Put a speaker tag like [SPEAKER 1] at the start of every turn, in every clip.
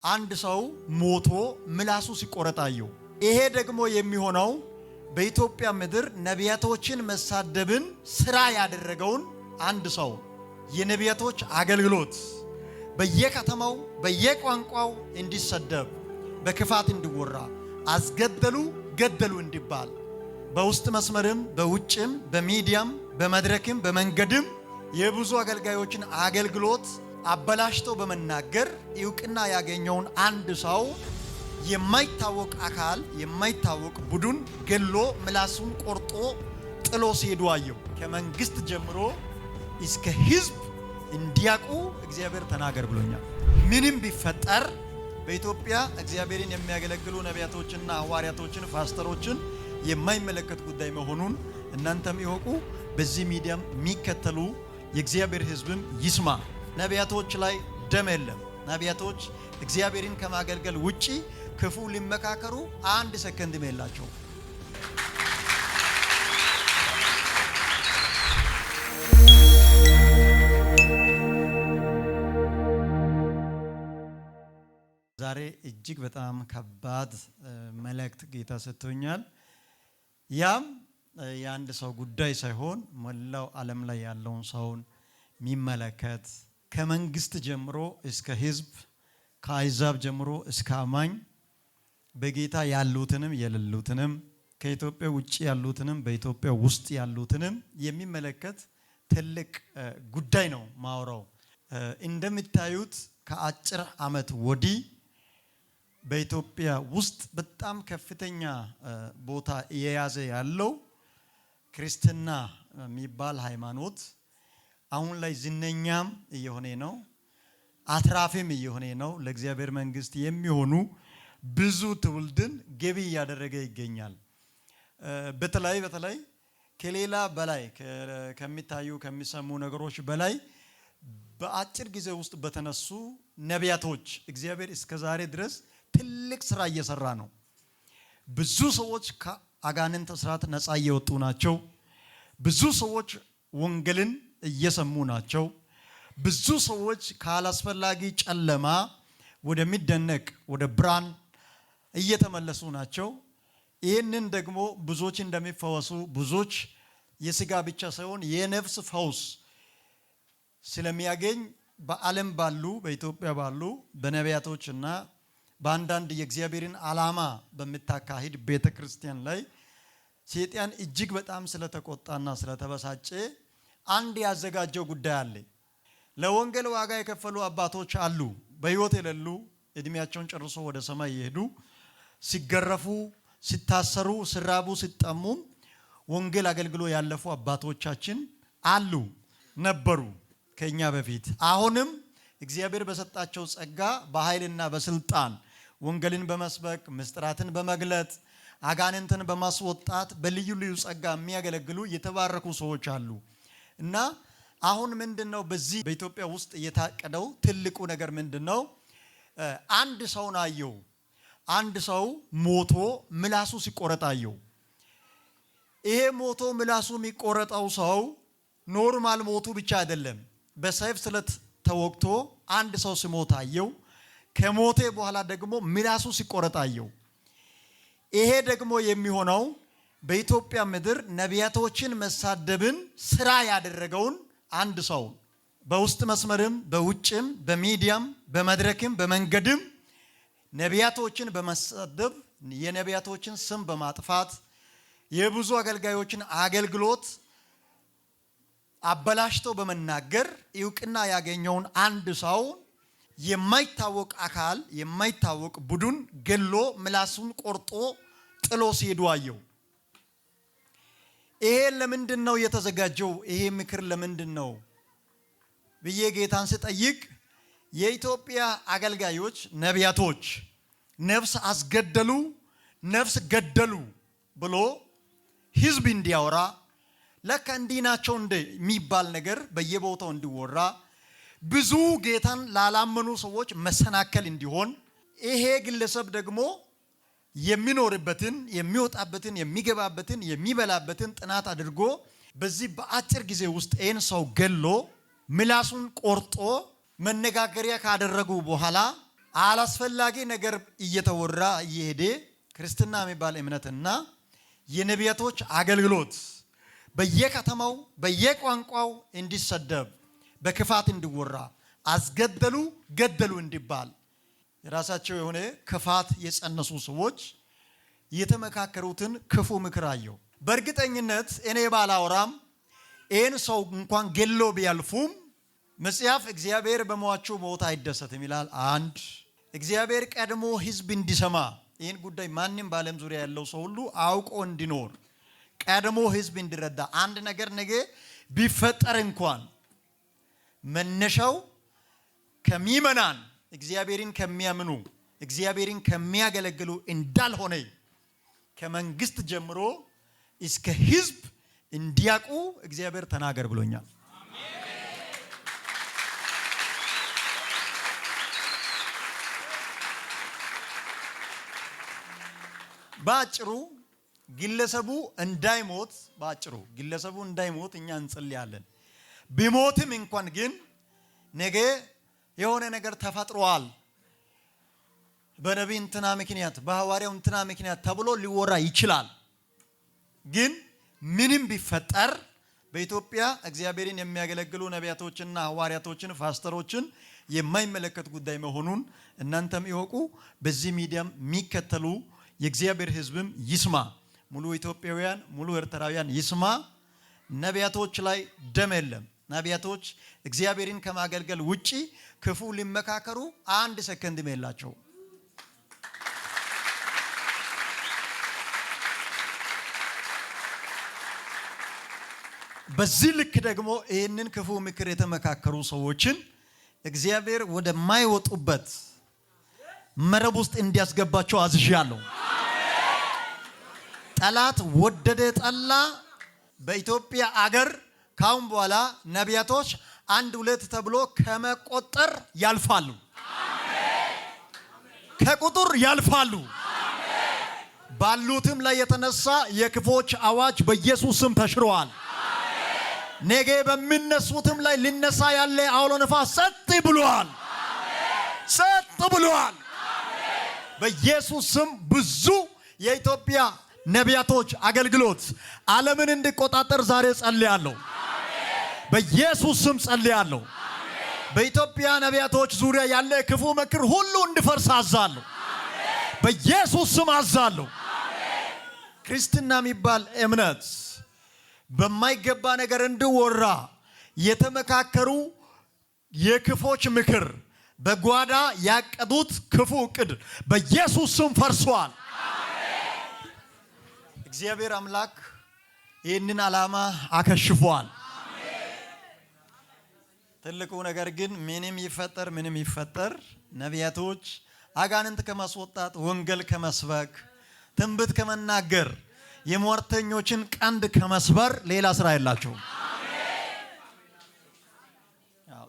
[SPEAKER 1] አንድ ሰው ሞቶ ምላሱ ሲቆረጣየው ይሄ ደግሞ የሚሆነው በኢትዮጵያ ምድር ነቢያቶችን መሳደብን ስራ ያደረገውን አንድ ሰው የነቢያቶች አገልግሎት በየከተማው በየቋንቋው እንዲሰደብ በክፋት እንዲወራ አስገደሉ ገደሉ እንዲባል በውስጥ መስመርም በውጭም በሚዲያም በመድረክም በመንገድም የብዙ አገልጋዮችን አገልግሎት አበላሽተው በመናገር እውቅና ያገኘውን አንድ ሰው የማይታወቅ አካል የማይታወቅ ቡድን ገሎ ምላሱን ቆርጦ ጥሎ ሲሄዱ አየው። ከመንግስት ጀምሮ እስከ ህዝብ እንዲያቁ እግዚአብሔር ተናገር ብሎኛል። ምንም ቢፈጠር በኢትዮጵያ እግዚአብሔርን የሚያገለግሉ ነቢያቶችና ሐዋርያቶችን ፓስተሮችን የማይመለከት ጉዳይ መሆኑን እናንተም ይወቁ። በዚህ ሚዲያም የሚከተሉ የእግዚአብሔር ህዝብም ይስማ። ነቢያቶች ላይ ደም የለም። ነቢያቶች እግዚአብሔርን ከማገልገል ውጪ ክፉ ሊመካከሩ አንድ ሰከንድም የላቸው። ዛሬ እጅግ በጣም ከባድ መልእክት ጌታ ሰጥቶኛል። ያም የአንድ ሰው ጉዳይ ሳይሆን መላው ዓለም ላይ ያለውን ሰውን የሚመለከት ከመንግስት ጀምሮ እስከ ህዝብ ከአይዛብ ጀምሮ እስከ አማኝ በጌታ ያሉትንም የሌሉትንም ከኢትዮጵያ ውጪ ያሉትንም በኢትዮጵያ ውስጥ ያሉትንም የሚመለከት ትልቅ ጉዳይ ነው ማውራው። እንደምታዩት ከአጭር ዓመት ወዲህ በኢትዮጵያ ውስጥ በጣም ከፍተኛ ቦታ እየያዘ ያለው ክርስትና የሚባል ሃይማኖት አሁን ላይ ዝነኛም እየሆነ ነው፣ አትራፊም እየሆነ ነው። ለእግዚአብሔር መንግስት የሚሆኑ ብዙ ትውልድን ገቢ እያደረገ ይገኛል። በተለይ ከሌላ በላይ ከሚታዩ ከሚሰሙ ነገሮች በላይ በአጭር ጊዜ ውስጥ በተነሱ ነቢያቶች እግዚአብሔር እስከዛሬ ድረስ ትልቅ ስራ እየሰራ ነው። ብዙ ሰዎች ከአጋንንት እስራት ነፃ እየወጡ ናቸው። ብዙ ሰዎች ወንጌልን እየሰሙ ናቸው። ብዙ ሰዎች ካላስፈላጊ ጨለማ ወደሚደነቅ ወደ ብርሃን እየተመለሱ ናቸው። ይህንን ደግሞ ብዙዎች እንደሚፈወሱ ብዙዎች የስጋ ብቻ ሳይሆን የነፍስ ፈውስ ስለሚያገኝ በዓለም ባሉ በኢትዮጵያ ባሉ በነቢያቶችና በአንዳንድ የእግዚአብሔርን ዓላማ በምታካሂድ ቤተክርስቲያን ላይ ሰይጣን እጅግ በጣም ስለተቆጣና ስለተበሳጨ አንድ ያዘጋጀው ጉዳይ አለ። ለወንጌል ዋጋ የከፈሉ አባቶች አሉ፣ በህይወት የሌሉ እድሜያቸውን ጨርሶ ወደ ሰማይ የሄዱ ሲገረፉ ሲታሰሩ ሲራቡ ሲጠሙ ወንጌል አገልግሎ ያለፉ አባቶቻችን አሉ ነበሩ ከኛ በፊት። አሁንም እግዚአብሔር በሰጣቸው ጸጋ በኃይልና በስልጣን ወንጌልን በመስበክ ምስጢራትን በመግለጥ አጋንንትን በማስወጣት በልዩ ልዩ ጸጋ የሚያገለግሉ የተባረኩ ሰዎች አሉ። እና አሁን ምንድነው በዚህ በኢትዮጵያ ውስጥ የታቀደው ትልቁ ነገር ምንድነው? አንድ ሰውን አየው። አንድ ሰው ሞቶ ምላሱ ሲቆረጣየው። ይሄ ሞቶ ምላሱ የሚቆረጠው ሰው ኖርማል ሞቱ ብቻ አይደለም። በሰይፍ ስለት ተወግቶ አንድ ሰው ሲሞት አየው። ከሞቴ በኋላ ደግሞ ምላሱ ሲቆረጣየው። ይሄ ደግሞ የሚሆነው በኢትዮጵያ ምድር ነቢያቶችን መሳደብን ስራ ያደረገውን አንድ ሰው በውስጥ መስመርም በውጭም በሚዲያም በመድረክም በመንገድም ነቢያቶችን በመሳደብ የነቢያቶችን ስም በማጥፋት የብዙ አገልጋዮችን አገልግሎት አበላሽተው በመናገር እውቅና ያገኘውን አንድ ሰው የማይታወቅ አካል የማይታወቅ ቡድን ገሎ ምላሱን ቆርጦ ጥሎ ሲሄዱ አየው። ይሄ ለምንድን ነው የተዘጋጀው? ይሄ ምክር ለምንድን ነው ብዬ ጌታን ስጠይቅ የኢትዮጵያ አገልጋዮች ነቢያቶች ነፍስ አስገደሉ ነፍስ ገደሉ ብሎ ህዝብ እንዲያወራ ለካ እንዲህ ናቸው እንደሚባል ነገር በየቦታው እንዲወራ ብዙ ጌታን ላላመኑ ሰዎች መሰናከል እንዲሆን ይሄ ግለሰብ ደግሞ የሚኖርበትን የሚወጣበትን የሚገባበትን የሚበላበትን ጥናት አድርጎ በዚህ በአጭር ጊዜ ውስጥ ይህን ሰው ገሎ ምላሱን ቆርጦ መነጋገሪያ ካደረጉ በኋላ አላስፈላጊ ነገር እየተወራ እየሄደ ክርስትና የሚባል እምነትና የነቢያቶች አገልግሎት በየከተማው በየቋንቋው እንዲሰደብ በክፋት እንዲወራ አስገደሉ ገደሉ እንዲባል የራሳቸው የሆነ ክፋት የጸነሱ ሰዎች የተመካከሩትን ክፉ ምክር አየሁ። በእርግጠኝነት እኔ ባላወራም ይህን ሰው እንኳን ገሎ ቢያልፉም መጽሐፍ እግዚአብሔር በሟቹ ሞት አይደሰትም ይላል። አንድ እግዚአብሔር ቀድሞ ሕዝብ እንዲሰማ ይህን ጉዳይ ማንም በዓለም ዙሪያ ያለው ሰው ሁሉ አውቆ እንዲኖር ቀድሞ ሕዝብ እንዲረዳ አንድ ነገር ነገ ቢፈጠር እንኳን መነሻው ከሚመናን እግዚአብሔርን ከሚያምኑ እግዚአብሔርን ከሚያገለግሉ እንዳልሆነ ከመንግስት ጀምሮ እስከ ሕዝብ እንዲያውቁ እግዚአብሔር ተናገር ብሎኛል። ባጭሩ ግለሰቡ እንዳይሞት እኛ እንጸልያለን። ቢሞትም እንኳን ግን ነገ የሆነ ነገር ተፈጥሯል በነቢይ እንትና ምክንያት በሐዋርያው እንትና ምክንያት ተብሎ ሊወራ ይችላል። ግን ምንም ቢፈጠር በኢትዮጵያ እግዚአብሔርን የሚያገለግሉ ነቢያቶችና ሐዋርያቶችን ፓስተሮችን የማይመለከት ጉዳይ መሆኑን እናንተም ይወቁ። በዚህ ሚዲያም የሚከተሉ የእግዚአብሔር ሕዝብም ይስማ። ሙሉ ኢትዮጵያውያን ሙሉ ኤርትራውያን ይስማ። ነቢያቶች ላይ ደም የለም። ነቢያቶች እግዚአብሔርን ከማገልገል ውጪ ክፉ ሊመካከሩ አንድ ሰከንድም የላቸው። በዚህ ልክ ደግሞ ይህንን ክፉ ምክር የተመካከሩ ሰዎችን እግዚአብሔር ወደማይወጡበት መረብ ውስጥ እንዲያስገባቸው አዝዣለሁ። ጠላት ወደደ ጠላ በኢትዮጵያ አገር ካሁን በኋላ ነቢያቶች አንድ ሁለት ተብሎ ከመቆጠር ያልፋሉ። ከቁጥር ያልፋሉ። ባሉትም ላይ የተነሳ የክፎች አዋጅ በኢየሱስ ስም ተሽሯል። ነገ በሚነሱትም ላይ ሊነሳ ያለ አውሎ ነፋስ ጸጥ ብሏል። ጸጥ ብሏል። በኢየሱስ ስም ብዙ የኢትዮጵያ ነቢያቶች አገልግሎት ዓለምን እንዲቆጣጠር ዛሬ ጸልያለሁ። በኢየሱስ ስም ጸልያለሁ። በኢትዮጵያ ነቢያቶች ዙሪያ ያለ ክፉ ምክር ሁሉ እንዲፈርስ አዛለሁ። በኢየሱስ ስም አዛለሁ። ክርስትና የሚባል እምነት በማይገባ ነገር እንዲወራ የተመካከሩ የክፎች ምክር በጓዳ ያቀዱት ክፉ እቅድ በኢየሱስ ስም ፈርሷል። እግዚአብሔር አምላክ ይህንን ዓላማ አከሽፏል። ትልቁ ነገር ግን ምንም ይፈጠር ነቢያቶች አጋንንት ከማስወጣት ወንጌል ከመስበክ ትንቢት ከመናገር የሟርተኞችን ቀንድ ከመስበር ሌላ ስራ የላቸውም።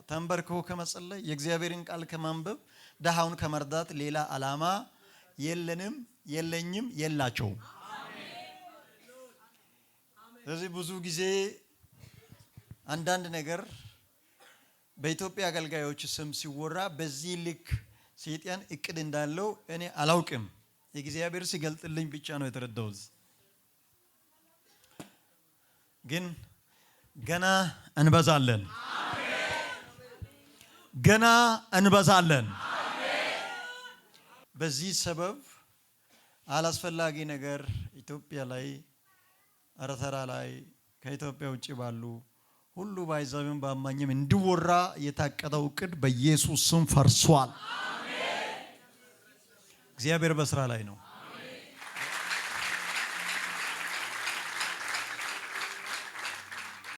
[SPEAKER 1] ተንበርክኮ ከመጸለይ የእግዚአብሔርን ቃል ከማንበብ ደሃውን ከመርዳት ሌላ ዓላማ የለኝም የላቸውም። ስለዚህ ብዙ ጊዜ አንዳንድ ነገር በኢትዮጵያ አገልጋዮች ስም ሲወራ በዚህ ልክ ሰይጣን እቅድ እንዳለው እኔ አላውቅም። የእግዚአብሔር ሲገልጥልኝ ብቻ ነው የተረዳሁት። ግን ገና እንበዛለን። ገና እንበዛለን። በዚህ ሰበብ አላስፈላጊ ነገር ኢትዮጵያ ላይ ኤርትራ ላይ ከኢትዮጵያ ውጭ ባሉ ሁሉ ባይዛብም ባማኝም እንዲወራ የታቀደው እቅድ በኢየሱስ ስም ፈርሷል። እግዚአብሔር በስራ ላይ ነው።